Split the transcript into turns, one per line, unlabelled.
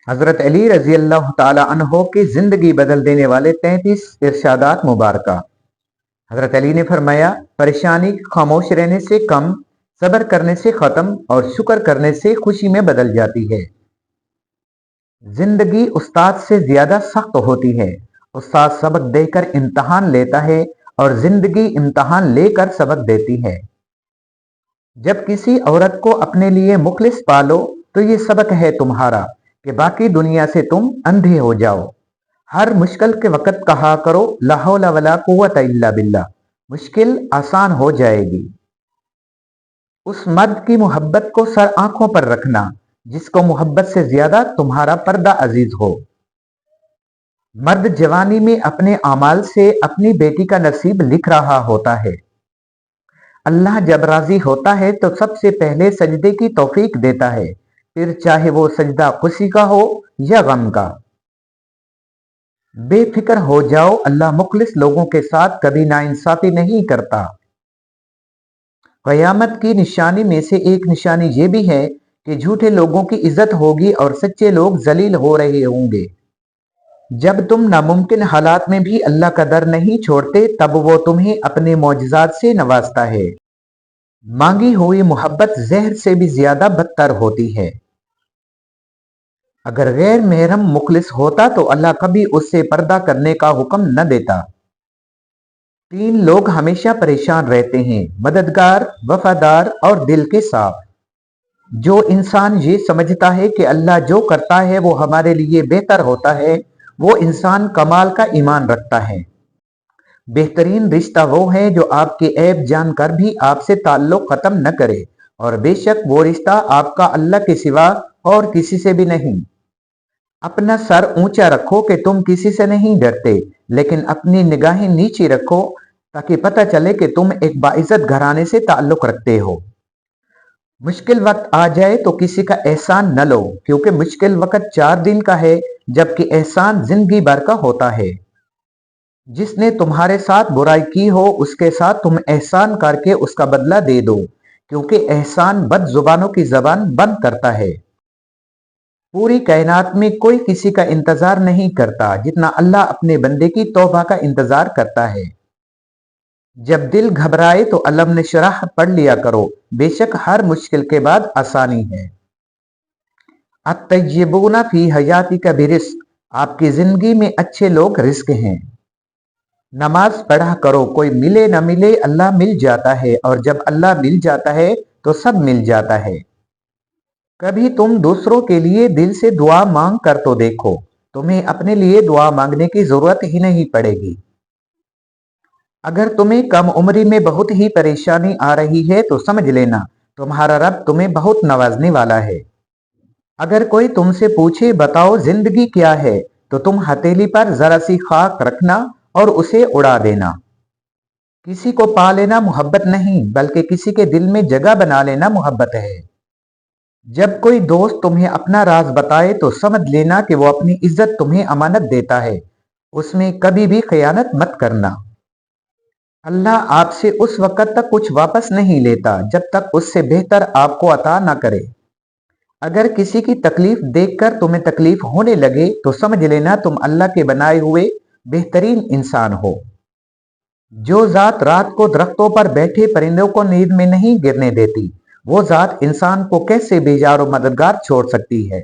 حضرت علی رضی اللہ تعالی عنہ کی زندگی بدل دینے والے 33 ارشادات مبارکہ۔ حضرت علی نے فرمایا، پریشانی خاموش رہنے سے کم، صبر کرنے سے ختم اور شکر کرنے سے خوشی میں بدل جاتی ہے۔ زندگی استاد سے زیادہ سخت ہوتی ہے۔ استاد سبق دے کر امتحان لیتا ہے اور زندگی امتحان لے کر سبق دیتی ہے۔ جب کسی عورت کو اپنے لیے مخلص پالو تو یہ سبق ہے تمہارا کہ باقی دنیا سے تم اندھے ہو جاؤ۔ ہر مشکل کے وقت کہا کرو لا حول ولا قوت الا باللہ، مشکل آسان ہو جائے گی۔ اس مرد کی محبت کو سر آنکھوں پر رکھنا جس کو محبت سے زیادہ تمہارا پردہ عزیز ہو۔ مرد جوانی میں اپنے اعمال سے اپنی بیٹی کا نصیب لکھ رہا ہوتا ہے۔ اللہ جب راضی ہوتا ہے تو سب سے پہلے سجدے کی توفیق دیتا ہے، پھر چاہے وہ سجدہ خوشی کا ہو یا غم کا۔ بے فکر ہو جاؤ، اللہ مخلص لوگوں کے ساتھ کبھی ناانصافی نہیں کرتا۔ قیامت کی نشانی میں سے ایک نشانی یہ بھی ہے کہ جھوٹے لوگوں کی عزت ہوگی اور سچے لوگ ذلیل ہو رہے ہوں گے۔ جب تم ناممکن حالات میں بھی اللہ کا در نہیں چھوڑتے تب وہ تمہیں اپنے معجزات سے نوازتا ہے۔ مانگی ہوئی محبت زہر سے بھی زیادہ بدتر ہوتی ہے۔ اگر غیر محرم مخلص ہوتا تو اللہ کبھی اس سے پردہ کرنے کا حکم نہ دیتا۔ 3 لوگ ہمیشہ پریشان رہتے ہیں، مددگار، وفادار اور دل کے صاف۔ جو انسان یہ سمجھتا ہے کہ اللہ جو کرتا ہے وہ ہمارے لیے بہتر ہوتا ہے، وہ انسان کمال کا ایمان رکھتا ہے۔ بہترین رشتہ وہ ہے جو آپ کے عیب جان کر بھی آپ سے تعلق ختم نہ کرے، اور بے شک وہ رشتہ آپ کا اللہ کے سوا اور کسی سے بھی نہیں۔ اپنا سر اونچا رکھو کہ تم کسی سے نہیں ڈرتے، لیکن اپنی نگاہیں نیچی رکھو تاکہ پتہ چلے کہ تم ایک باعزت گھرانے سے تعلق رکھتے ہو۔ مشکل وقت آ جائے تو کسی کا احسان نہ لو، کیونکہ مشکل وقت 4 دن کا ہے جبکہ احسان زندگی بھر کا ہوتا ہے۔ جس نے تمہارے ساتھ برائی کی ہو اس کے ساتھ تم احسان کر کے اس کا بدلہ دے دو، کیونکہ احسان بد زبانوں کی زبان بند کرتا ہے۔ پوری کائنات میں کوئی کسی کا انتظار نہیں کرتا جتنا اللہ اپنے بندے کی توبہ کا انتظار کرتا ہے۔ جب دل گھبرائے تو علم نشرح پڑھ لیا کرو، بے شک ہر مشکل کے بعد آسانی ہے۔ الطیبون فی حیاتک برزق، آپ کی زندگی میں اچھے لوگ رزق ہیں۔ نماز پڑھا کرو، کوئی ملے نہ ملے اللہ مل جاتا ہے، اور جب اللہ مل جاتا ہے تو سب مل جاتا ہے۔ کبھی تم دوسروں کے لیے دل سے دعا مانگ کر تو دیکھو، تمہیں اپنے لیے دعا مانگنے کی ضرورت ہی نہیں پڑے گی۔ اگر تمہیں کم عمری میں بہت ہی پریشانی آ رہی ہے تو سمجھ لینا تمہارا رب تمہیں بہت نوازنے والا ہے۔ اگر کوئی تم سے پوچھے بتاؤ زندگی کیا ہے تو تم ہتھیلی پر ذرا سی خاک رکھنا اور اسے اڑا دینا۔ کسی کو پا لینا محبت نہیں بلکہ کسی کے دل میں جگہ بنا لینا محبت ہے۔ جب کوئی دوست تمہیں اپنا راز بتائے تو سمجھ لینا کہ وہ اپنی عزت تمہیں امانت دیتا ہے، اس میں کبھی بھی خیانت مت کرنا۔ اللہ آپ سے اس وقت تک کچھ واپس نہیں لیتا جب تک اس سے بہتر آپ کو عطا نہ کرے۔ اگر کسی کی تکلیف دیکھ کر تمہیں تکلیف ہونے لگے تو سمجھ لینا تم اللہ کے بنائے ہوئے بہترین انسان ہو۔ جو ذات رات کو درختوں پر بیٹھے پرندوں کو نیند میں نہیں گرنے دیتی، وہ ذات انسان کو کیسے بیزار و مددگار چھوڑ سکتی ہے؟